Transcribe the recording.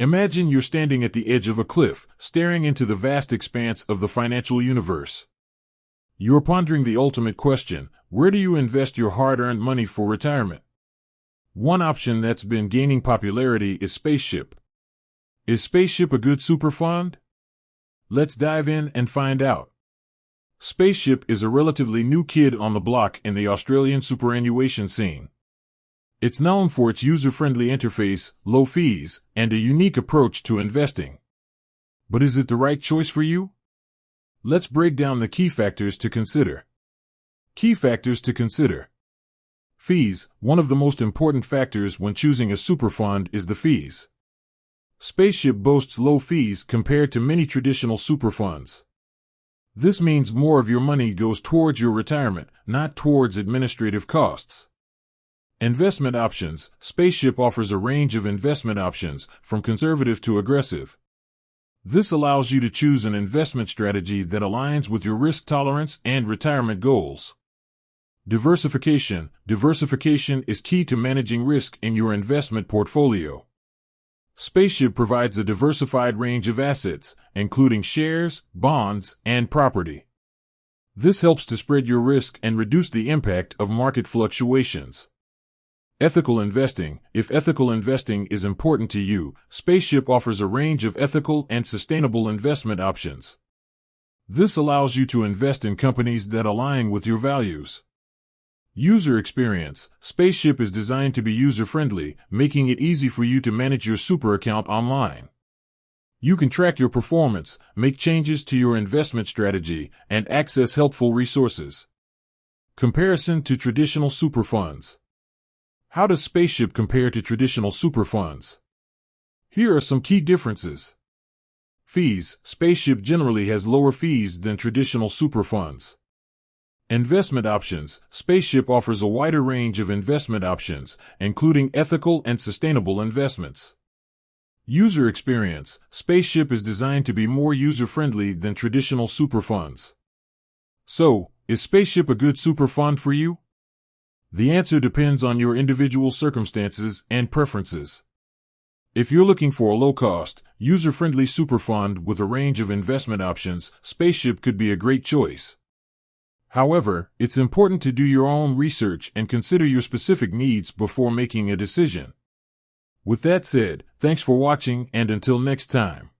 Imagine you're standing at the edge of a cliff, staring into the vast expanse of the financial universe. You're pondering the ultimate question: where do you invest your hard-earned money for retirement? One option that's been gaining popularity is Spaceship. Is Spaceship a good super fund? Let's dive in and find out. Spaceship is a relatively new kid on the block in the Australian superannuation scene. It's known for its user-friendly interface, low fees, and a unique approach to investing. But is it the right choice for you? Let's break down the key factors to consider. Key factors to consider. Fees. One of the most important factors when choosing a super fund is the fees. Spaceship boasts low fees compared to many traditional super funds. This means more of your money goes towards your retirement, not towards administrative costs. Investment options. Spaceship offers a range of investment options, from conservative to aggressive. This allows you to choose an investment strategy that aligns with your risk tolerance and retirement goals. Diversification. Diversification is key to managing risk in your investment portfolio. Spaceship provides a diversified range of assets, including shares, bonds, and property. This helps to spread your risk and reduce the impact of market fluctuations. Ethical investing. If ethical investing is important to you, Spaceship offers a range of ethical and sustainable investment options. This allows you to invest in companies that align with your values. User experience. Spaceship is designed to be user-friendly, making it easy for you to manage your super account online. You can track your performance, make changes to your investment strategy, and access helpful resources. Comparison to traditional super funds. How does Spaceship compare to traditional super funds? Here are some key differences. Fees. Spaceship generally has lower fees than traditional super funds. Investment options. Spaceship offers a wider range of investment options, including ethical and sustainable investments. User experience. Spaceship is designed to be more user-friendly than traditional super funds. So, is Spaceship a good super fund for you? The answer depends on your individual circumstances and preferences. If you're looking for a low-cost, user-friendly super fund with a range of investment options, Spaceship could be a great choice. However, it's important to do your own research and consider your specific needs before making a decision. With that said, thanks for watching, and until next time.